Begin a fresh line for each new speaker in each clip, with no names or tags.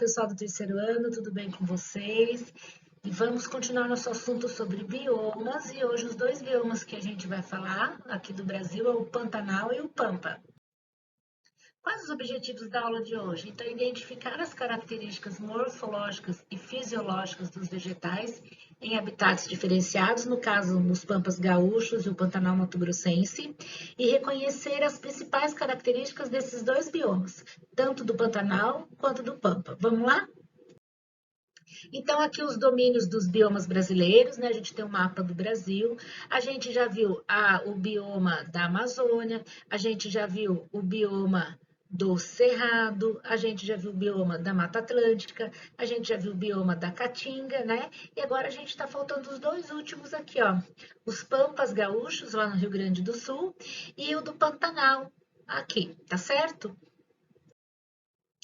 pessoal do terceiro ano, tudo bem com vocês? E vamos continuar nosso assunto sobre biomas, e hoje os dois biomas que a gente vai falar aqui do Brasil é o Pantanal e o Pampa. Quais os objetivos da aula de hoje? Então, identificar as características morfológicas e fisiológicas dos vegetais em habitats diferenciados, no caso, nos Pampas gaúchos e o Pantanal mato-grossense, e reconhecer as principais características desses dois biomas, tanto do Pantanal quanto do Pampa. Vamos lá? Então, aqui os domínios dos biomas brasileiros, né? A gente tem um mapa do Brasil, a gente já viu o bioma da Amazônia, a gente já viu o bioma do Cerrado, a gente já viu o bioma da Mata Atlântica, a gente já viu o bioma da Caatinga, né? E agora a gente está faltando os dois últimos aqui, ó. Os Pampas Gaúchos, lá no Rio Grande do Sul, e o do Pantanal, aqui, tá certo?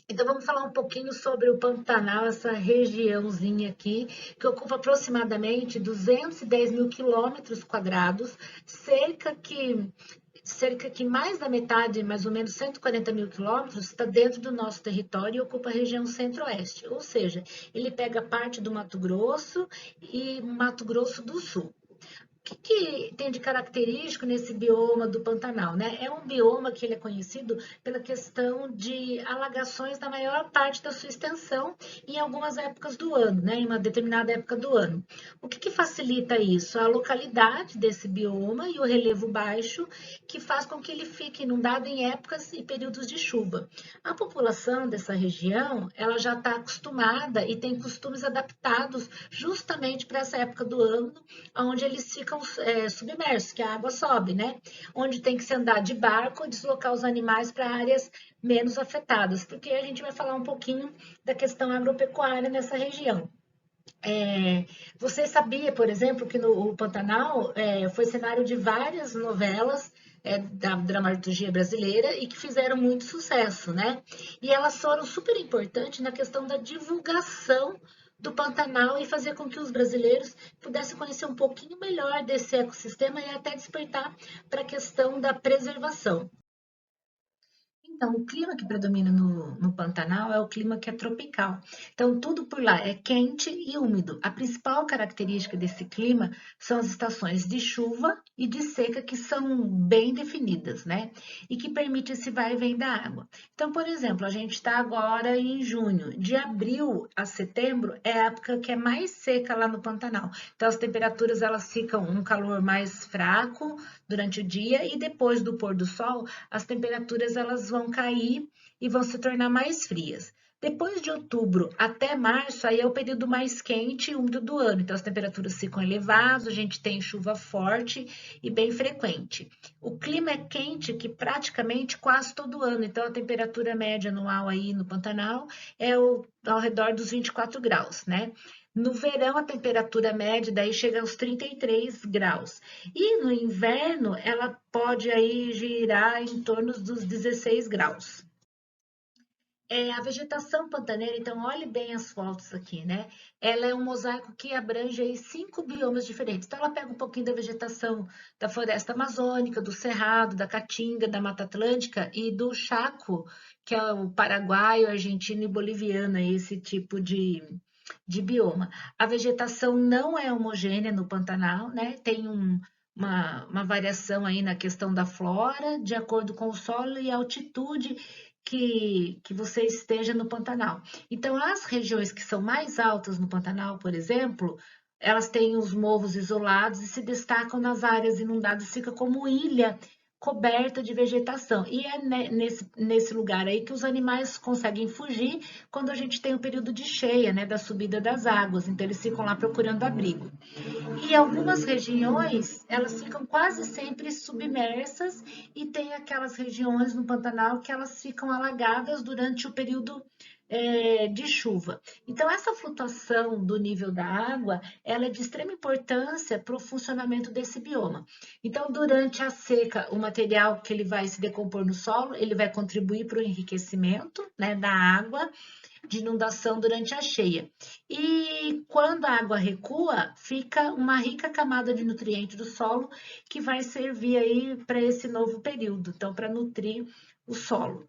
Então, vamos falar um pouquinho sobre o Pantanal, essa regiãozinha aqui, que ocupa aproximadamente 210 mil quilômetros quadrados, cerca que mais da metade, mais ou menos 140 mil quilômetros, está dentro do nosso território e ocupa a região centro-oeste, ou seja, ele pega parte do Mato Grosso e Mato Grosso do Sul. O que tem de característico nesse bioma do Pantanal, né? É um bioma que ele é conhecido pela questão de alagações na maior parte da sua extensão em algumas épocas do ano, né? Em uma determinada época do ano. O que facilita isso? A localidade desse bioma e o relevo baixo, que faz com que ele fique inundado em épocas e períodos de chuva. A população dessa região, ela já está acostumada e tem costumes adaptados justamente para essa época do ano, onde eles ficam submersos, que a água sobe, né? Onde tem que se andar de barco, deslocar os animais para áreas menos afetadas, porque a gente vai falar um pouquinho da questão agropecuária nessa região. Você sabia, por exemplo, que no Pantanal foi cenário de várias novelas da dramaturgia brasileira e que fizeram muito sucesso, né? E elas foram super importantes na questão da divulgação do Pantanal e fazer com que os brasileiros pudessem conhecer um pouquinho melhor desse ecossistema e até despertar para a questão da preservação. Então, o clima que predomina no Pantanal é o clima que é tropical. Então, tudo por lá é quente e úmido. A principal característica desse clima são as estações de chuva e de seca, que são bem definidas, né? E que permite esse vai e vem da água. Então, por exemplo, a gente está agora em junho. De abril a setembro é a época que é mais seca lá no Pantanal. Então, as temperaturas elas ficam um calor mais fraco durante o dia e depois do pôr do sol, as temperaturas elas vão cair e vão se tornar mais frias. Depois de outubro até março, aí é o período mais quente e úmido do ano, então as temperaturas ficam elevadas, a gente tem chuva forte e bem frequente. O clima é quente que praticamente quase todo ano, então a temperatura média anual aí no Pantanal é ao redor dos 24 graus, né? No verão, a temperatura média daí chega aos 33 graus. E no inverno, ela pode aí girar em torno dos 16 graus. A vegetação pantaneira, então olhe bem as fotos aqui, né? Ela é um mosaico que abrange aí 5 biomas diferentes. Então ela pega um pouquinho da vegetação da floresta amazônica, do cerrado, da caatinga, da Mata Atlântica e do Chaco, que é o paraguaio, argentino e boliviano, esse tipo de bioma. A vegetação não é homogênea no Pantanal, né? Tem uma variação aí na questão da flora, de acordo com o solo e a altitude que você esteja no Pantanal. Então, as regiões que são mais altas no Pantanal, por exemplo, elas têm os morros isolados e se destacam nas áreas inundadas, fica como ilha coberta de vegetação. E é nesse lugar aí que os animais conseguem fugir quando a gente tem o período de cheia, né, da subida das águas. Então, eles ficam lá procurando abrigo. E algumas regiões, elas ficam quase sempre submersas e tem aquelas regiões no Pantanal que elas ficam alagadas durante o período de chuva. Então, essa flutuação do nível da água, ela é de extrema importância para o funcionamento desse bioma. Então, durante a seca, o material que ele vai se decompor no solo, ele vai contribuir para o enriquecimento, né, da água, de inundação durante a cheia. E quando a água recua, fica uma rica camada de nutrientes do solo que vai servir aí para esse novo período, então para nutrir o solo.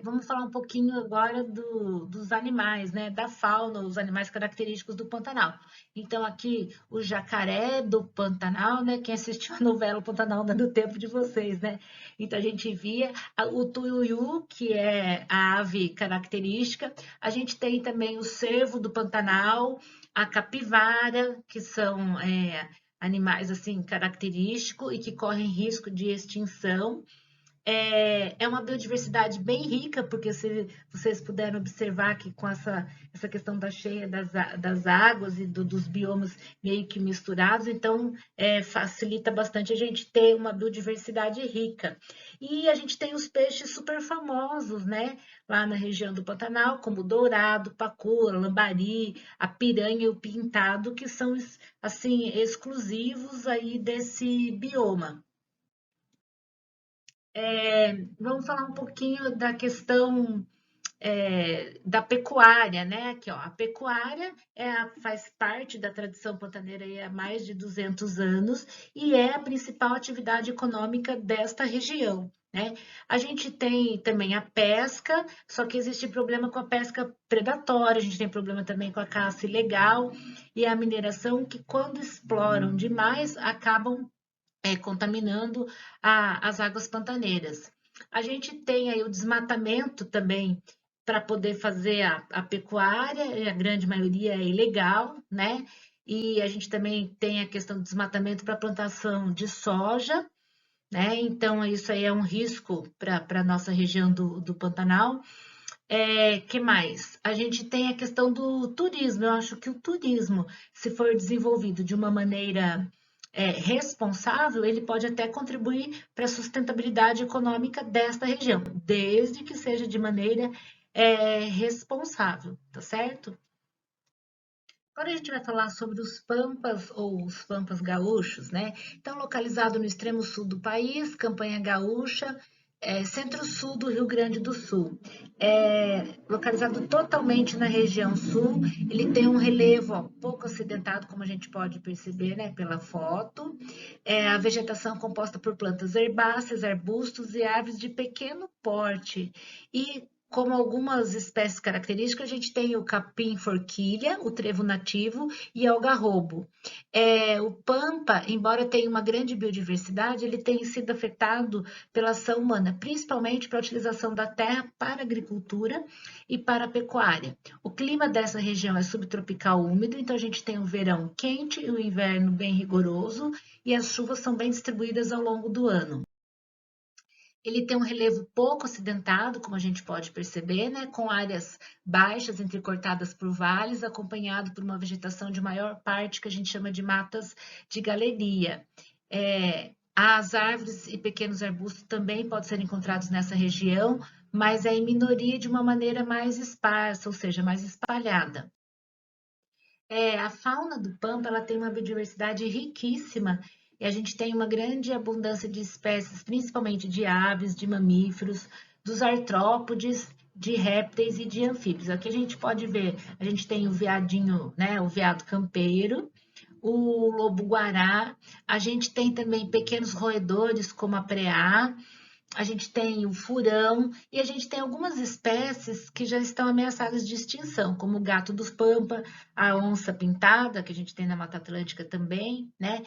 Vamos falar um pouquinho agora dos animais, né? Da fauna, os animais característicos do Pantanal. Então, aqui, o jacaré do Pantanal, né? Quem assistiu a novela O Pantanal não é do tempo de vocês, né? Então, a gente via o tuiuiu, que é a ave característica. A gente tem também o cervo do Pantanal, a capivara, que são animais, assim, característicos e que correm risco de extinção. É uma biodiversidade bem rica, porque se vocês puderam observar que com essa questão da cheia das águas e dos biomas meio que misturados, então facilita bastante a gente ter uma biodiversidade rica. E a gente tem os peixes super famosos, né? Lá na região do Pantanal, como o dourado, pacu, lambari, a piranha e o pintado, que são assim exclusivos aí desse bioma. Vamos falar um pouquinho da questão da pecuária, né? Aqui, ó, a pecuária faz parte da tradição pantaneira há mais de 200 anos e é a principal atividade econômica desta região. Né? A gente tem também a pesca, só que existe problema com a pesca predatória, a gente tem problema também com a caça ilegal e a mineração, que quando exploram demais acabam contaminando as águas pantaneiras. A gente tem aí o desmatamento também para poder fazer a pecuária, e a grande maioria é ilegal, né? E a gente também tem a questão do desmatamento para plantação de soja, né? Então, isso aí é um risco para a nossa região do Pantanal. Que mais? A gente tem a questão do turismo. Eu acho que o turismo, se for desenvolvido de uma maneira responsável, ele pode até contribuir para a sustentabilidade econômica desta região, desde que seja de maneira responsável, tá certo? Agora a gente vai falar sobre os pampas ou os pampas gaúchos, né? Então, localizado no extremo sul do país, Campanha Gaúcha, centro-sul do Rio Grande do Sul. Localizado totalmente na região sul, ele tem um relevo pouco acidentado, como a gente pode perceber, né, pela foto. A vegetação composta por plantas herbáceas, arbustos e árvores de pequeno porte. E como algumas espécies características, a gente tem o capim-forquilha, o trevo nativo e algarrobo. O pampa, embora tenha uma grande biodiversidade, ele tem sido afetado pela ação humana, principalmente para a utilização da terra para agricultura e para a pecuária. O clima dessa região é subtropical úmido, então a gente tem o verão quente e o inverno bem rigoroso, e as chuvas são bem distribuídas ao longo do ano. Ele tem um relevo pouco acidentado, como a gente pode perceber, né, com áreas baixas entrecortadas por vales, acompanhado por uma vegetação de maior parte que a gente chama de matas de galeria. As árvores e pequenos arbustos também podem ser encontrados nessa região, mas é em minoria de uma maneira mais esparsa, ou seja, mais espalhada. A fauna do Pampa ela tem uma biodiversidade riquíssima e a gente tem uma grande abundância de espécies, principalmente de aves, de mamíferos, dos artrópodes, de répteis e de anfíbios. Aqui a gente pode ver, a gente tem o veadinho, né, o veado campeiro, o lobo-guará, a gente tem também pequenos roedores como a preá, a gente tem o furão e a gente tem algumas espécies que já estão ameaçadas de extinção, como o gato dos pampa, a onça pintada, que a gente tem na Mata Atlântica também, né?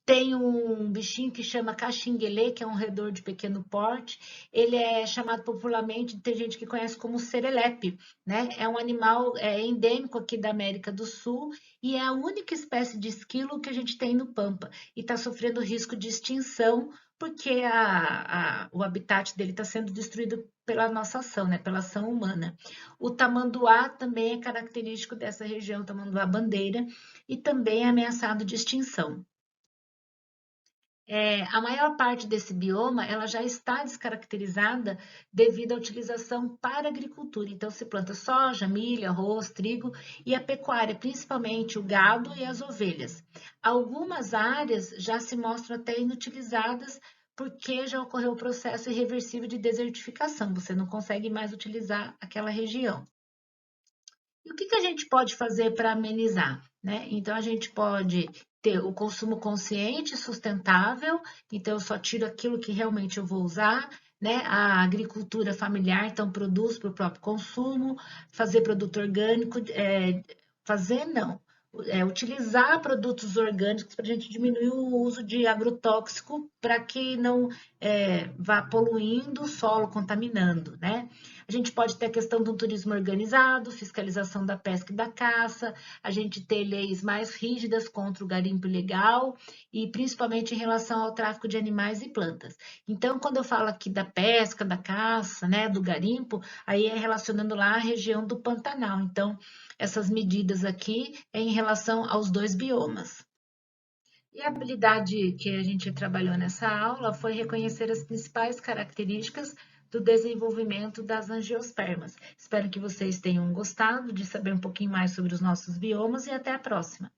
Tem um bichinho que chama caxinguelê, que é um roedor de pequeno porte. Ele é chamado popularmente, tem gente que conhece como serelepe, né? É um animal endêmico aqui da América do Sul e é a única espécie de esquilo que a gente tem no Pampa e está sofrendo risco de extinção porque o habitat dele está sendo destruído pela nossa ação, né, pela ação humana. O tamanduá também é característico dessa região, o tamanduá bandeira, e também é ameaçado de extinção. A maior parte desse bioma ela já está descaracterizada devido à utilização para a agricultura. Então, se planta soja, milho, arroz, trigo e a pecuária, principalmente o gado e as ovelhas. Algumas áreas já se mostram até inutilizadas porque já ocorreu o processo irreversível de desertificação. Você não consegue mais utilizar aquela região. E o que a gente pode fazer para amenizar? Né? Então, a gente pode ter o consumo consciente, sustentável, então eu só tiro aquilo que realmente eu vou usar, né? A agricultura familiar, então, produz para o próprio consumo, fazer produto orgânico, fazer não, utilizar produtos orgânicos para a gente diminuir o uso de agrotóxico para que não vá poluindo o solo, contaminando, né? A gente pode ter a questão do turismo organizado, fiscalização da pesca e da caça, a gente ter leis mais rígidas contra o garimpo ilegal e principalmente em relação ao tráfico de animais e plantas. Então, quando eu falo aqui da pesca, da caça, né, do garimpo, aí é relacionando lá a região do Pantanal. Então, essas medidas aqui é em relação aos dois biomas. E a habilidade que a gente trabalhou nessa aula foi reconhecer as principais características do desenvolvimento das angiospermas. Espero que vocês tenham gostado de saber um pouquinho mais sobre os nossos biomas e até a próxima.